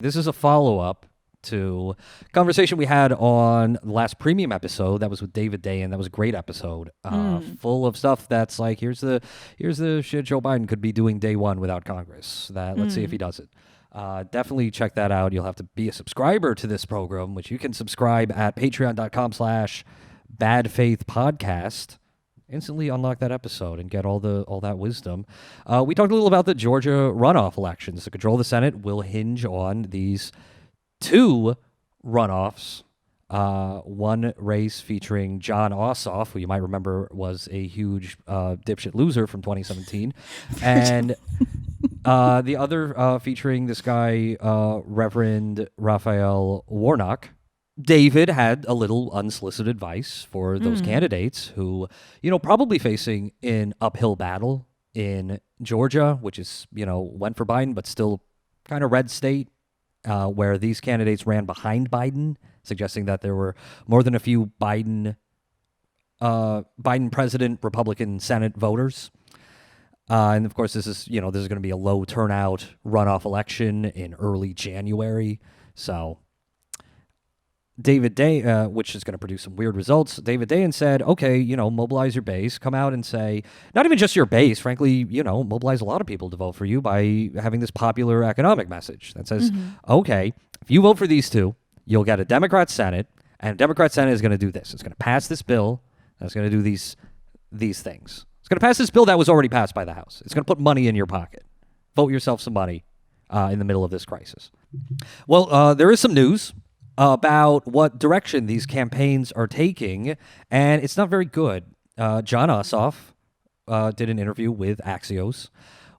This is a follow-up to a conversation we had on the last premium episode. That was with David Day, and that was a great episode, full of stuff that's like, here's the shit Joe Biden could be doing day one without Congress. Let's see if he does it. Definitely check that out. You'll have to be a subscriber to this program, which you can subscribe at patreon.com/badfaithpodcast. Instantly unlock that episode and get all that wisdom. We talked a little about the Georgia runoff elections. The control of the Senate will hinge on these two runoffs. One race featuring John Ossoff, who you might remember was a huge dipshit loser from 2017, and the other featuring this guy, Reverend Raphael Warnock. David had a little unsolicited advice for those candidates who, probably facing an uphill battle in Georgia, which is, went for Biden, but still kind of red state, where these candidates ran behind Biden, suggesting that there were more than a few Biden president, Republican Senate voters. And of course, this is going to be a low turnout runoff election in early January. So David Day, which is going to produce some weird results. David Dayen said, okay, mobilize your base, come out and say, not even just your base, frankly, mobilize a lot of people to vote for you by having this popular economic message that says, okay, if you vote for these two, you'll get a Democrat Senate, and a Democrat Senate is going to do this. It's going to pass this bill that's going to do these things. It's going to pass this bill that was already passed by the House. It's going to put money in your pocket. Vote yourself some money in the middle of this crisis. Well, there is some news about what direction these campaigns are taking, and it's not very good. John Ossoff did an interview with Axios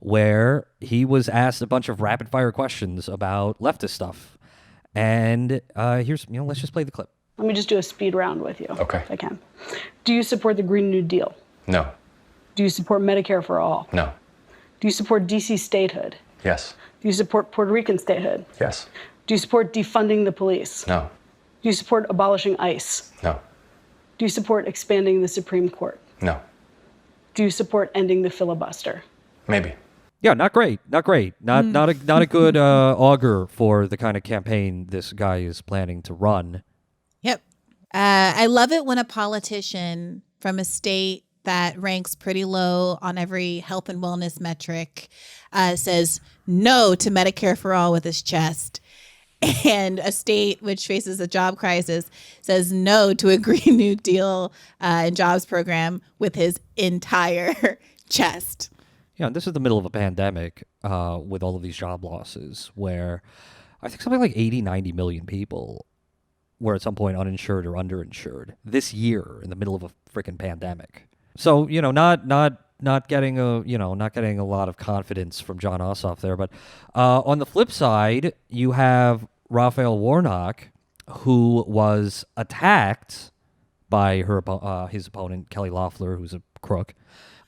where he was asked a bunch of rapid-fire questions about leftist stuff. And here's, let's just play the clip. Let me just do a speed round with you, okay, if I can. Do you support the Green New Deal? No. Do you support Medicare for all? No. Do you support D.C. statehood? Yes. Do you support Puerto Rican statehood? Yes. Do you support defunding the police? No. Do you support abolishing ICE? No. Do you support expanding the Supreme Court? No. Do you support ending the filibuster? Maybe. Yeah, not great. Not a good augur for the kind of campaign this guy is planning to run. Yep. I love it when a politician from a state that ranks pretty low on every health and wellness metric says no to Medicare for all with his chest, and a state which faces a job crisis says no to a Green New Deal and jobs program with his entire chest. Yeah, this is the middle of a pandemic with all of these job losses where I think something like 80, 90 million people were at some point uninsured or underinsured this year in the middle of a freaking pandemic. So, not getting a lot of confidence from John Ossoff there. But on the flip side, you have Raphael Warnock, who was attacked by his opponent, Kelly Loeffler, who's a crook,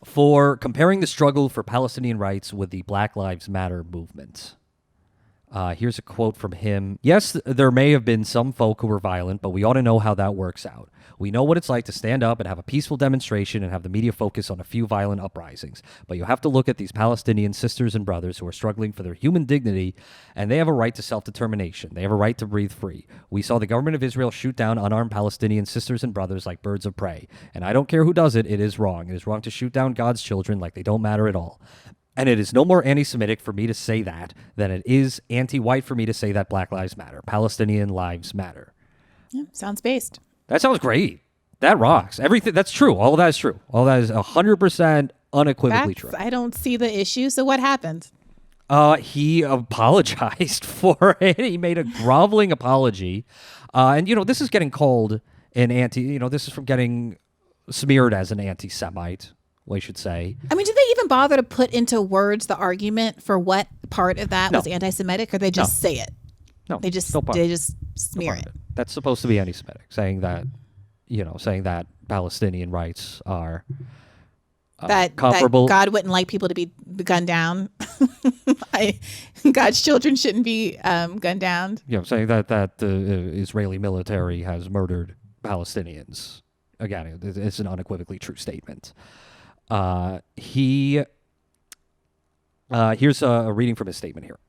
for comparing the struggle for Palestinian rights with the Black Lives Matter movement. Here's a quote from him. Yes, there may have been some folk who were violent, but we ought to know how that works out. We know what it's like to stand up and have a peaceful demonstration and have the media focus on a few violent uprisings. But you have to look at these Palestinian sisters and brothers who are struggling for their human dignity, and they have a right to self-determination. They have a right to breathe free. We saw the government of Israel shoot down unarmed Palestinian sisters and brothers like birds of prey. And I don't care who does it, it is wrong. It is wrong to shoot down God's children like they don't matter at all. And it is no more anti-Semitic for me to say that than it is anti-white for me to say that Black Lives Matter. Palestinian lives matter. Yeah, sounds based. That sounds great. That rocks. Everything. That's true. All of that is true. All of that is 100% unequivocally true. I don't see the issue. So what happened? He apologized for it. He made a groveling apology. And, this is getting called an this is from getting smeared as an anti-Semite, we should say. I mean, did they even bother to put into words the argument for what part of that was anti-Semitic, or they just say it? No, they just smear it. That's supposed to be anti-Semitic, saying that Palestinian rights are comparable. That God wouldn't like people to be gunned down. God's children shouldn't be gunned down. Saying that the Israeli military has murdered Palestinians. Again, it's an unequivocally true statement. Here's a reading from his statement here.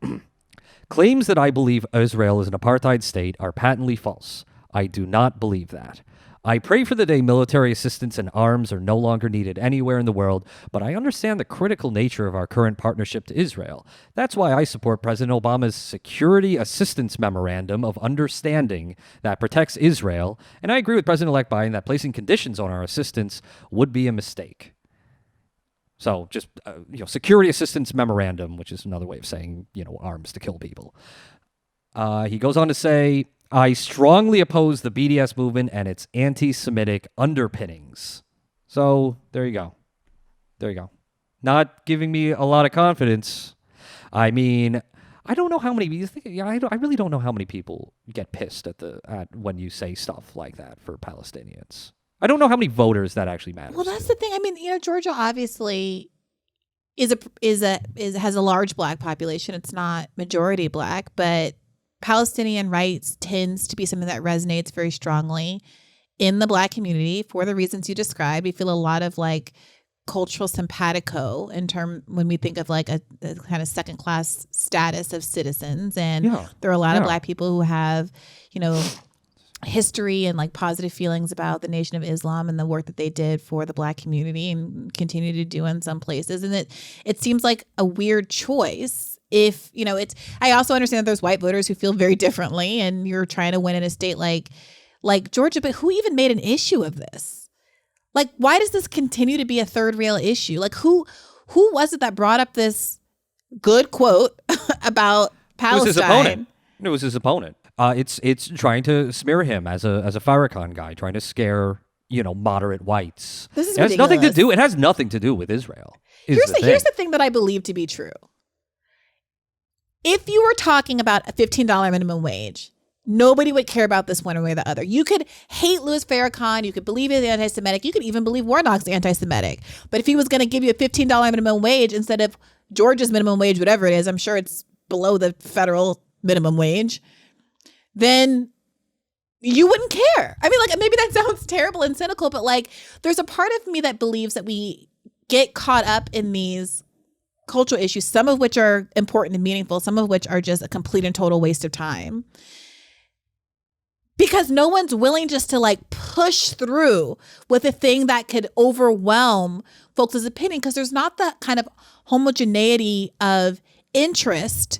Claims that I believe Israel is an apartheid state are patently false. I do not believe that. I pray for the day military assistance and arms are no longer needed anywhere in the world, but I understand the critical nature of our current partnership to Israel. That's why I support President Obama's Security Assistance Memorandum of Understanding that protects Israel, and I agree with President-elect Biden that placing conditions on our assistance would be a mistake. So just, Security Assistance Memorandum, which is another way of saying, arms to kill people. He goes on to say, I strongly oppose the BDS movement and its anti-Semitic underpinnings. So there you go. Not giving me a lot of confidence. I mean, I don't know how many. I really don't know how many people get pissed at when you say stuff like that for Palestinians. I don't know how many voters that actually matters. Well, that's the thing. I mean, Georgia obviously has a large black population. It's not majority black, but Palestinian rights tends to be something that resonates very strongly in the black community for the reasons you described. We feel a lot of like cultural simpatico when we think of like a kind of second class status of citizens. And there are a lot of black people who have, history and like positive feelings about the Nation of Islam and the work that they did for the black community and continue to do in some places. And it seems like a weird choice. If, I also understand that there's white voters who feel very differently and you're trying to win in a state like Georgia, but who even made an issue of this? Like, why does this continue to be a third rail issue? Like, who was it that brought up this good quote about Palestine? It was his opponent. It's trying to smear him as a Farrakhan guy, trying to scare, moderate whites. This is ridiculous. It has nothing to do with Israel. Here's the thing that I believe to be true. If you were talking about a $15 minimum wage, nobody would care about this one way or the other. You could hate Louis Farrakhan. You could believe he's anti-Semitic. You could even believe Warnock's anti-Semitic. But if he was going to give you a $15 minimum wage instead of Georgia's minimum wage, whatever it is, I'm sure it's below the federal minimum wage, then you wouldn't care. I mean, like, maybe that sounds terrible and cynical, but like, there's a part of me that believes that we get caught up in these cultural issues, some of which are important and meaningful, some of which are just a complete and total waste of time. Because no one's willing just to like push through with a thing that could overwhelm folks' opinion, because there's not that kind of homogeneity of interest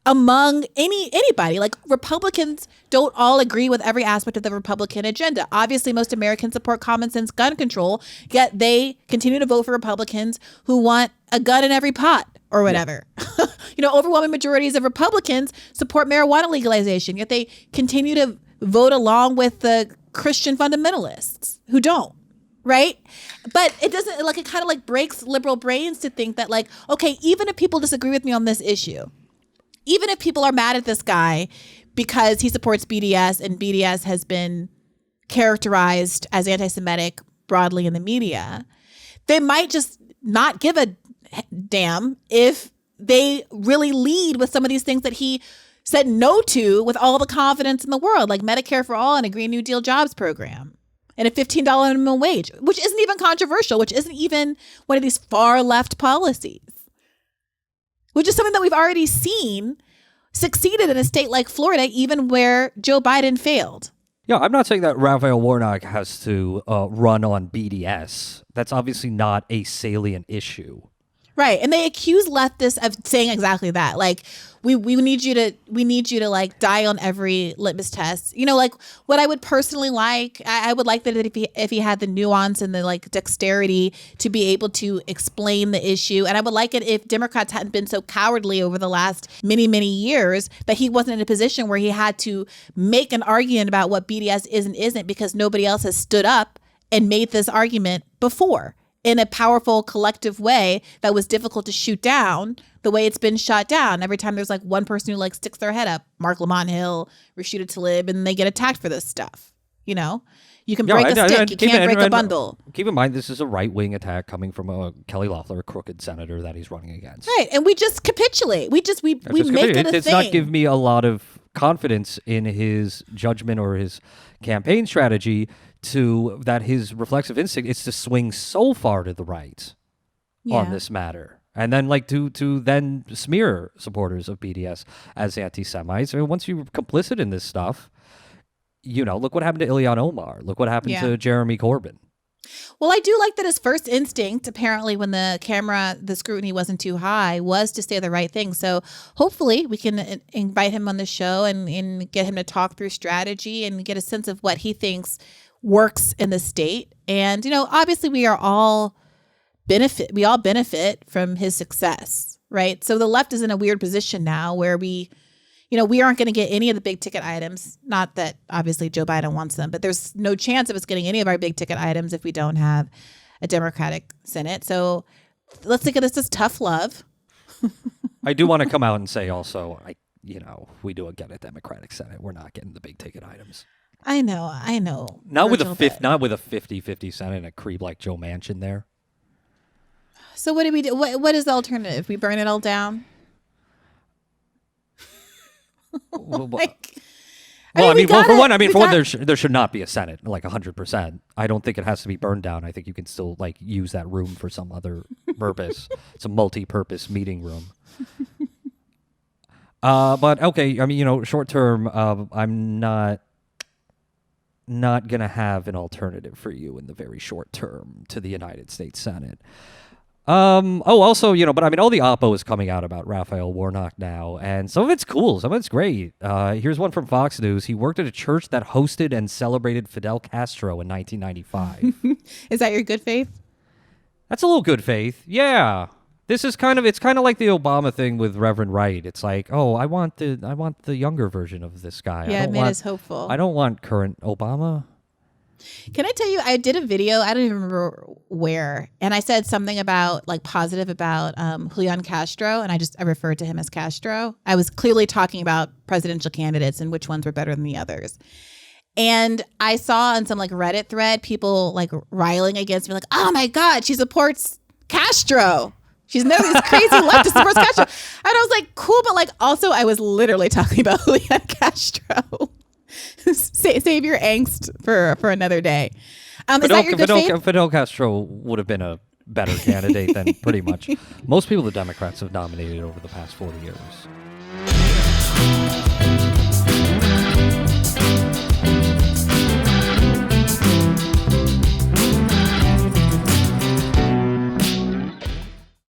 among anybody. Like, Republicans don't all agree with every aspect of the Republican agenda. Obviously, most Americans support common sense gun control, yet they continue to vote for Republicans who want a gun in every pot or whatever. Yeah. Overwhelming majorities of Republicans support marijuana legalization, yet they continue to vote along with the Christian fundamentalists who don't. Right? But it doesn't, like, it kind of like breaks liberal brains to think that, like, okay, even if people disagree with me on this issue, even if people are mad at this guy because he supports BDS and BDS has been characterized as anti-Semitic broadly in the media, they might just not give a damn if they really lead with some of these things that he said no to with all the confidence in the world, like Medicare for all and a Green New Deal jobs program and a $15 minimum wage, which isn't even controversial, which isn't even one of these far left policies, which is something that we've already seen succeeded in a state like Florida, even where Joe Biden failed. Yeah, I'm not saying that Raphael Warnock has to run on BDS. That's obviously not a salient issue. Right. And they accuse leftists of saying exactly that. Like, we need you to like die on every litmus test. Like, what I would personally like, I would like that if he had the nuance and the like dexterity to be able to explain the issue. And I would like it if Democrats hadn't been so cowardly over the last many, many years that he wasn't in a position where he had to make an argument about what BDS is and isn't, because nobody else has stood up and made this argument before in a powerful collective way that was difficult to shoot down the way it's been shot down. Every time there's like one person who like sticks their head up, Mark Lamont Hill, Rashida Tlaib, and they get attacked for this stuff. You can break a stick, you can't break a bundle. Keep in mind, this is a right-wing attack coming from a Kelly Loeffler, a crooked senator that he's running against. Right, and we just capitulate. We make it a thing. It's not give me a lot of confidence in his judgment or his campaign strategy that his reflexive instinct is to swing so far to the right on this matter. And then like to then smear supporters of BDS as anti-Semites. I mean, once you're complicit in this stuff, look what happened to Ilhan Omar. Look what happened to Jeremy Corbyn. Well, I do like that his first instinct, apparently when the scrutiny wasn't too high, was to say the right thing. So hopefully we can invite him on the show and get him to talk through strategy and get a sense of what he thinks works in the state. And, obviously we all benefit from his success, right? So the left is in a weird position now where we aren't going to get any of the big ticket items. Not that obviously Joe Biden wants them, but there's no chance of us getting any of our big ticket items if we don't have a Democratic Senate. So let's think of this as tough love. I do want to come out and say also, we do get a Democratic Senate. We're not getting the big ticket items. I know. Not with a 50-50 Senate and a creep like Joe Manchin there. So what do we do? What is the alternative? We burn it all down? For one, there should not be a Senate, like 100%. I don't think it has to be burned down. I think you can still use that room for some other purpose. It's a multi-purpose meeting room. But okay, short term, I'm not gonna have an alternative for you in the very short term to the United States Senate. Also, but all the oppo is coming out about Raphael Warnock now, and some of it's cool, some of it's great. Here's one from Fox News. He worked at a church that hosted and celebrated Fidel Castro in 1995. Is that your good faith? That's a little good faith. Yeah. It's kind of like the Obama thing with Reverend Wright. It's like, oh, I want the younger version of this guy. Yeah, it made us hopeful. I don't want current Obama. Can I tell you, I did a video, I don't even remember where, and I said something about positive about Julian Castro, and I referred to him as Castro. I was clearly talking about presidential candidates and which ones were better than the others. And I saw on some Reddit thread people riling against me, oh my God, she supports Castro. She's never this crazy leftist supports Castro. And I was like, cool, but also I was literally talking about Julian Castro. Save your angst for another day. Is that your good faith? Fidel Castro would have been a better candidate than pretty much most people the Democrats have nominated over the past 40 years.